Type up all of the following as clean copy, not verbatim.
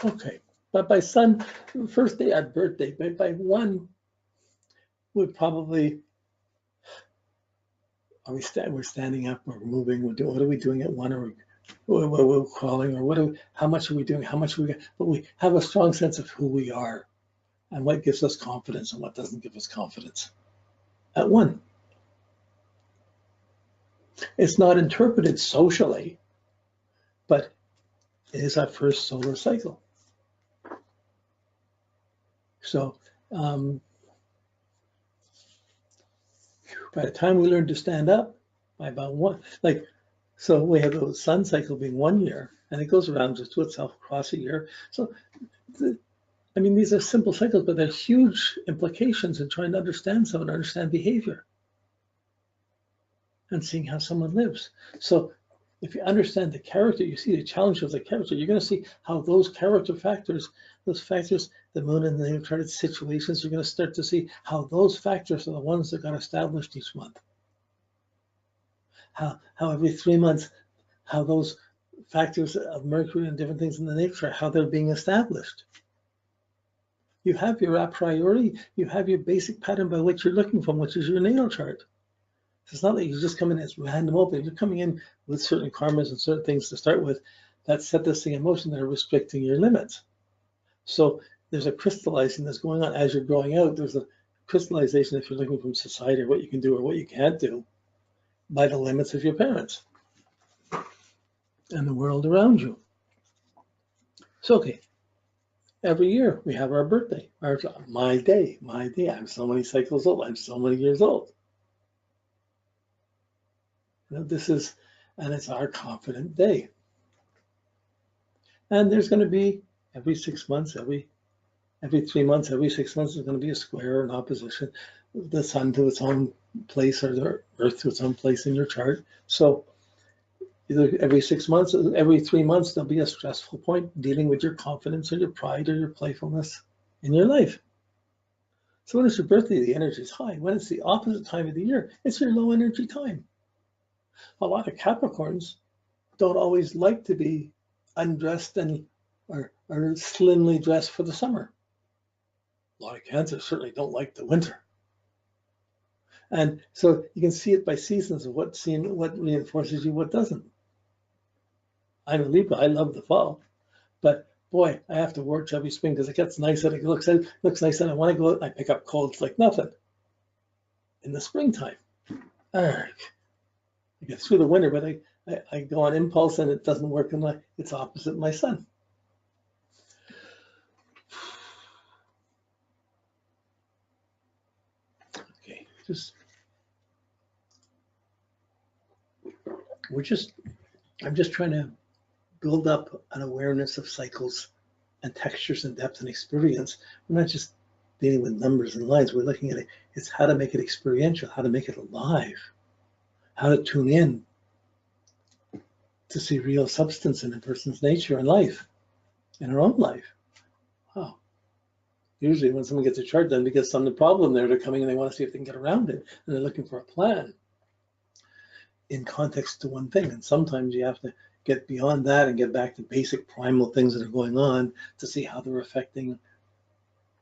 Okay, but by sun, first day at birthday, by one, we probably, we're standing up, we're moving, what are we doing at one, or we're crawling, or how much are we doing, how much but we have a strong sense of who we are and what gives us confidence and what doesn't give us confidence at one. It's not interpreted socially, but it is our first solar cycle. So by the time we learn to stand up, by about one, so we have the sun cycle being 1 year, and it goes around just to itself across a year. So, I mean, these are simple cycles, but they're huge implications in trying to understand someone, understand behavior, and seeing how someone lives. So if you understand the character, you see the challenge of the character, you're going to see how those character factors, the moon and the natal charted situations, you're going to start to see how those factors are the ones that got established each month. How every 3 months, how those factors of Mercury and different things in the natal chart, how they're being established. You have your a priori, you have your basic pattern by which you're looking from, which is your natal chart. It's not like you just come in as random open. You're coming in with certain karmas and certain things to start with that set this thing in motion that are restricting your limits. So there's a crystallizing that's going on as you're growing out. There's a crystallization if you're looking from society or what you can do or what you can't do by the limits of your parents and the world around you. So, okay, every year we have our birthday, my day. I'm so many cycles old. I'm so many years old. This is, and it's our confident day. And there's going to be every 6 months, every 3 months, every 6 months, there's going to be a square or an opposition, the sun to its own place or the earth to its own place in your chart. So either every 6 months, every 3 months, there'll be a stressful point dealing with your confidence or your pride or your playfulness in your life. So when it's your birthday, the energy is high. When it's the opposite time of the year, it's your low energy time. A lot of Capricorns don't always like to be undressed and or slimly dressed for the summer. A lot of Cancers certainly don't like the winter. And so you can see it by seasons of what reinforces you, what doesn't. I'm a Libra, I love the fall, but boy, I have to work every spring because it gets nice and it looks nice and I want to go out and I pick up colds like nothing. In the springtime, I get through the winter, but I go on impulse and it doesn't work it's opposite my sun. Okay, I'm just trying to build up an awareness of cycles and textures and depth and experience. We're not just dealing with numbers and lines, we're looking at it, it's how to make it experiential, how to make it alive, how to tune in to see real substance in a person's nature and life, in our own life. Wow. Usually when someone gets a chart done because some of the problem there, they're coming and they want to see if they can get around it, and they're looking for a plan in context to one thing. And sometimes you have to get beyond that and get back to basic primal things that are going on to see how they're affecting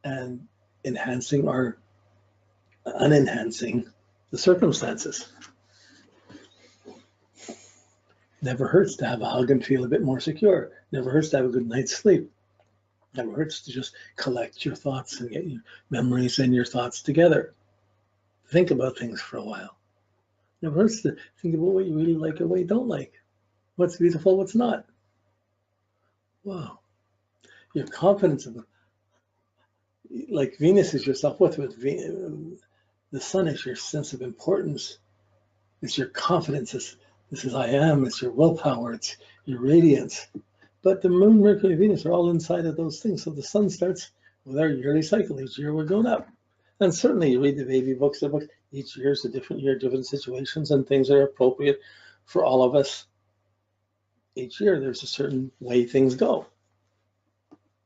and enhancing or unenhancing the circumstances. Never hurts to have a hug and feel a bit more secure. Never hurts to have a good night's sleep. Never hurts to just collect your thoughts and get your memories and your thoughts together. Think about things for a while. Never hurts to think about what you really like or what you don't like. What's beautiful, what's not. Wow. Your confidence, like Venus is your self-worth, the sun is your sense of importance. It's your confidence. This is I am. It's your willpower. It's your radiance. But the moon, Mercury, and Venus are all inside of those things. So the sun starts with our yearly cycle. Each year we're going up. And certainly you read the baby books, each year is a different year, different situations and things that are appropriate for all of us. Each year there's a certain way things go.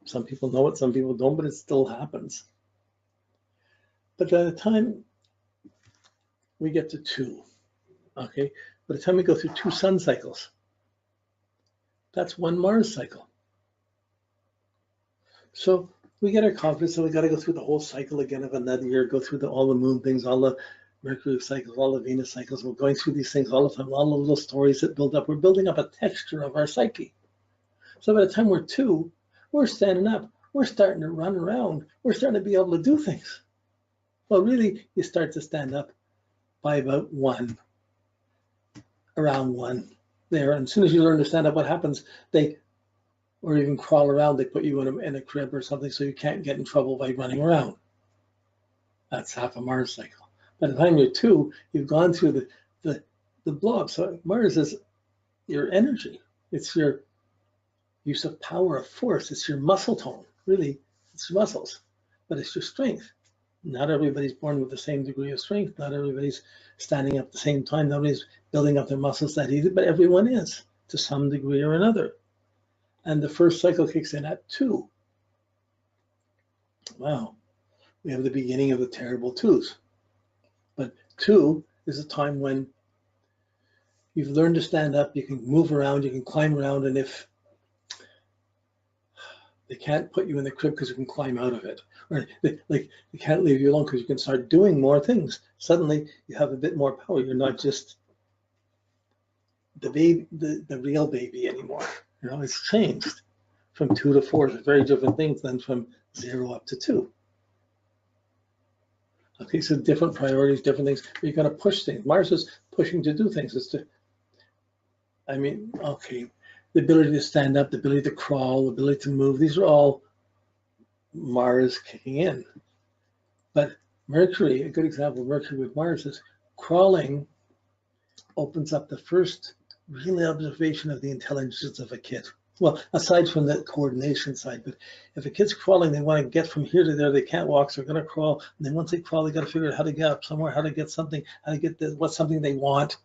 Some people know it, some people don't, but it still happens. But by the time we get to 2, okay, by the time we go through 2 sun cycles, that's 1 Mars cycle. So we get our confidence, so we got to go through the whole cycle again of another year, go through all the moon things, all the Mercury cycles, all the Venus cycles. We're going through these things all the time, all the little stories that build up. We're building up a texture of our psyche. So by the time we're 2, we're standing up. We're starting to run around. We're starting to be able to do things. Well, really, you start to stand up by about 1, around 1 there. And as soon as you learn to stand up, what happens? Or even crawl around, they put you in a crib or something so you can't get in trouble by running around. That's half a Mars cycle. By the time you're 2, you've gone through the blow up. So Mars is your energy. It's your use of power, of force. It's your muscle tone. Really, it's your muscles, but it's your strength. Not everybody's born with the same degree of strength. Not everybody's standing up at the same time. Nobody's building up their muscles that easy, but everyone is to some degree or another. And the first cycle kicks in at 2. Wow. We have the beginning of the terrible 2s. But 2 is a time when you've learned to stand up, you can move around, you can climb around, and if they can't put you in the crib because you can climb out of it, or they can't leave you alone because you can start doing more things. Suddenly you have a bit more power. You're not just the baby, the real baby anymore. It's changed from 2 to 4. It's very different things than from 0 up to 2. Okay, so different priorities, different things. You're going to push things. Mars is pushing to do things. The ability to stand up, the ability to crawl, the ability to move. These are all Mars kicking in. But Mercury, a good example of Mercury with Mars is crawling opens up the first real observation of the intelligence of a kid. Well, aside from the coordination side, but if a kid's crawling, they want to get from here to there, they can't walk, so they're going to crawl. And then once they crawl, they got to figure out how to get up somewhere, how to get something, how to get what's something they want.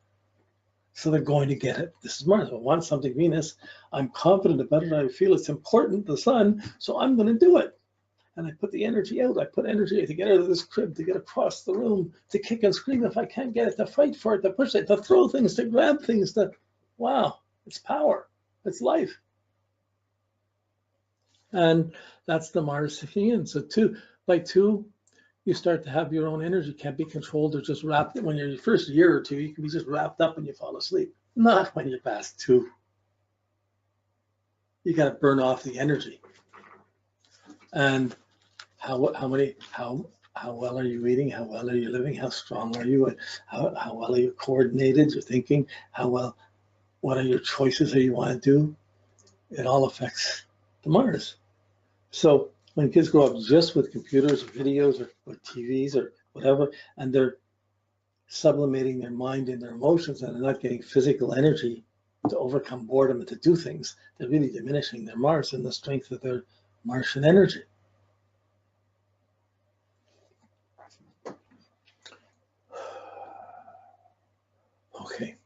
So they're going to get it. This is Mars. I want something, Venus. I'm confident about it. I feel it's important, the sun, so I'm going to do it. And I put the energy out. I put energy to get out of this crib, to get across the room, to kick and scream if I can't get it, to fight for it, to push it, to throw things, to grab things, wow, it's power. It's life. And that's the Mars kicking in. So by 2, you start to have your own energy. Can't be controlled or just wrapped. When you're your first year or 2, you can be just wrapped up and you fall asleep. Not when you're past 2. You got to burn off the energy. And how well are you eating? How well are you living? How strong are you? How well are you coordinated? You're thinking. What are your choices that you want to do? It all affects the Mars. So when kids grow up just with computers or videos or TVs or whatever, and they're sublimating their mind and their emotions, and they're not getting physical energy to overcome boredom and to do things, they're really diminishing their Mars and the strength of their Martian energy. Okay,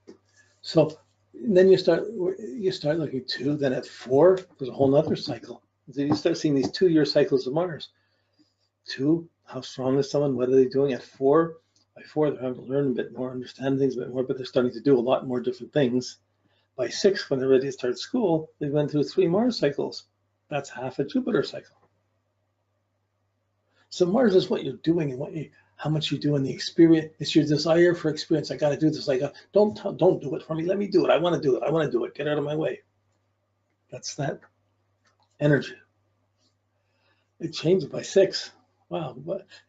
so then you start looking 2, then at 4, there's a whole nother cycle. So you start seeing these 2-year cycles of Mars. 2, how strong is someone? What are they doing? At 4, by 4, they're having to learn a bit more, understand things a bit more, but they're starting to do a lot more different things. By 6, when they're ready to start school, they've went through 3 Mars cycles. That's half a Jupiter cycle. So Mars is what you're doing and how much you do in the experience. It's your desire for experience. I got to do this. Don't do it for me. Let me do it. I want to do it. I want to do it. Get out of my way. That's that energy. It changes by 6. Wow.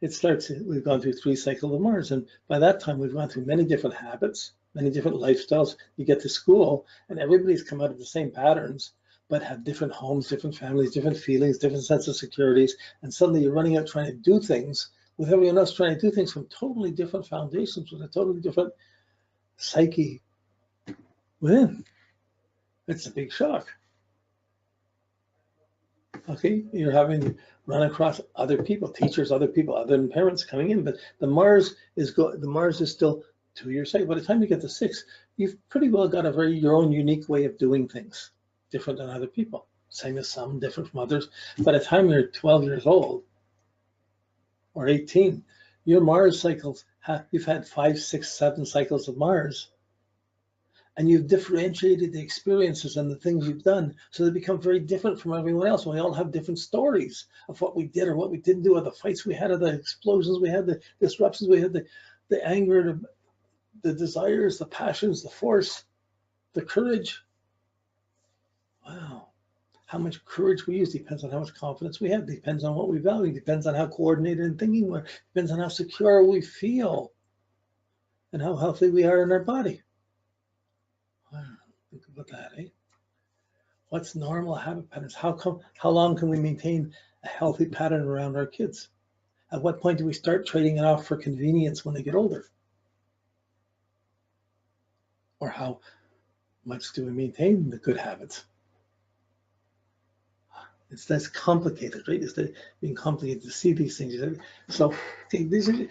We've gone through 3 cycles of Mars. And by that time, we've gone through many different habits, many different lifestyles. You get to school and everybody's come out of the same patterns, but have different homes, different families, different feelings, different sense of securities. And suddenly you're running out trying to do things with everyone else trying to do things from totally different foundations with a totally different psyche within. It's a big shock. Okay, you're having to run across other people, teachers, other people, other than parents coming in, but the Mars is still 2-year cycle. By the time you get to 6, you've pretty well got your own unique way of doing things, different than other people. Same as some, different from others. By the time you're 12 years old or 18, your Mars cycles, you've had 5, 6, 7 cycles of Mars, And you've differentiated the experiences and the things you've done, so they become very different from everyone else. We all have different stories of what we did or what we didn't do, or the fights we had, or the explosions we had, the disruptions we had, the anger, the desires, the passions, the force, the courage. Wow. How much courage we use depends on how much confidence we have, depends on what we value, depends on how coordinated and thinking we are, depends on how secure we feel, and how healthy we are in our body. Wow. Think about that, eh? What's normal habit patterns? How long can we maintain a healthy pattern around our kids? At what point do we start trading it off for convenience when they get older? Or how much do we maintain the good habits? It's less complicated, right? It's being complicated to see these things. So these are, I'm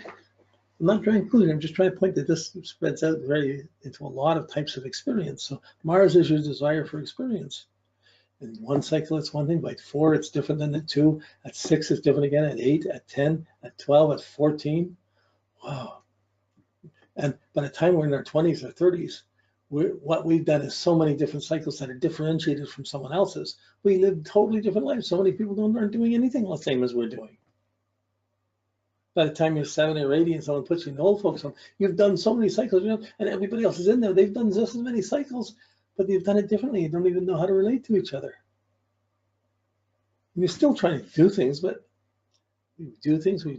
not trying to include it, I'm just trying to point that this spreads out into a lot of types of experience. So Mars is your desire for experience. In one cycle, it's one thing. By 4, it's different than at 2. At 6, it's different again. At 8, at 10, at 12, at 14. Wow. And by the time we're in our 20s or 30s, what we've done is so many different cycles that are differentiated from someone else's. We live totally different lives. So many people aren't doing anything the same as we're doing. By the time you're 70 or 80 and someone puts you in the old folks home, you've done so many cycles, and everybody else is in there. They've done just as many cycles, but they've done it differently. You don't even know how to relate to each other. And you're still trying to do things, but we do things, we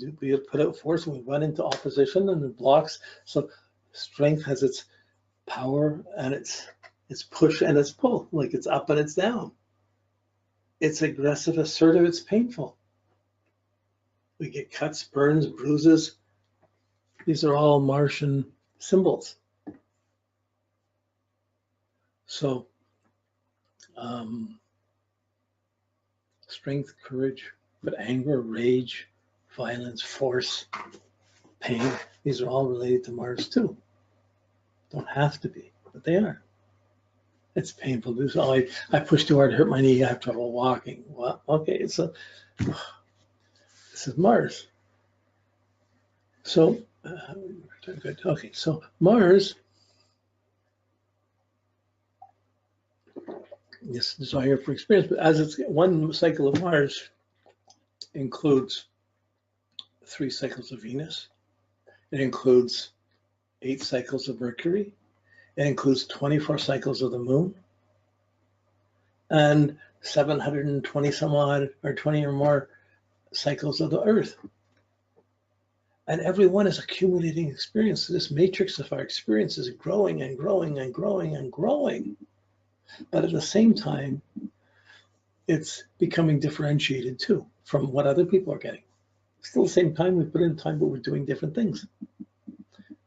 put out force, and we run into opposition and it blocks. So strength has its power and its push and its pull, like it's up and it's down. It's aggressive, assertive, it's painful. We get cuts, burns, bruises. These are all Martian symbols. So strength, courage, but anger, rage, violence, force, pain, these are all related to Mars too. Don't have to be, but they are. It's painful to do so. I pushed too hard to hurt my knee, I have trouble walking. Well, okay, so this is Mars. So, good. Okay, so Mars, this desire for experience, but as it's one cycle of Mars includes 3 cycles of Venus. It includes 8 cycles of Mercury. It includes 24 cycles of the Moon and 720 some odd or 20 or more cycles of the Earth. And every one is accumulating experience. So this matrix of our experience is growing and growing and growing and growing. But at the same time, it's becoming differentiated too from what other people are getting. Still the same time, we put in time, but we're doing different things.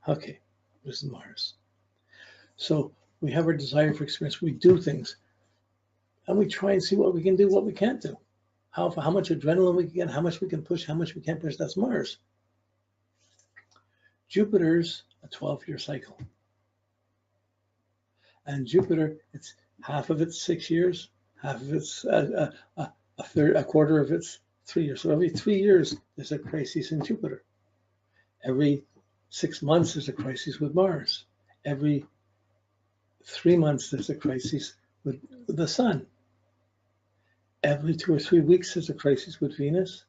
Okay, this is Mars. So we have our desire for experience. We do things, and we try and see what we can do, what we can't do. How much adrenaline we can get, how much we can push, how much we can't push. That's Mars. Jupiter's a 12-year cycle. And Jupiter, it's half of it's 6 years, half of it's a quarter of it's 3 years. So every 3 years, there's a crisis in Jupiter. Every 6 months, there's a crisis with Mars. Every 3 months, there's a crisis with the Sun. Every 2 or 3 weeks, there's a crisis with Venus.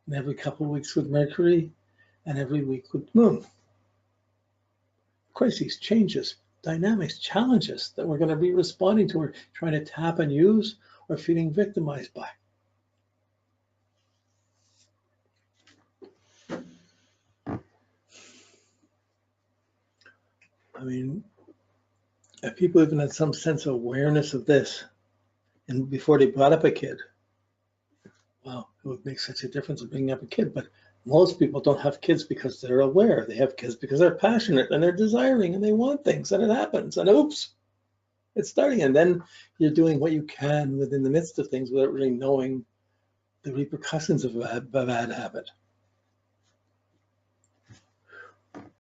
And every couple of weeks with Mercury. And every week with Moon. Crises, changes, dynamics, challenges that we're going to be responding to or trying to tap and use or feeling victimized by. I mean, if people even had some sense of awareness of this, and before they brought up a kid, wow, it would make such a difference of bringing up a kid. But most people don't have kids because they're aware. They have kids because they're passionate and they're desiring and they want things, and it happens. And oops, it's starting. And then you're doing what you can within the midst of things without really knowing the repercussions of a bad habit.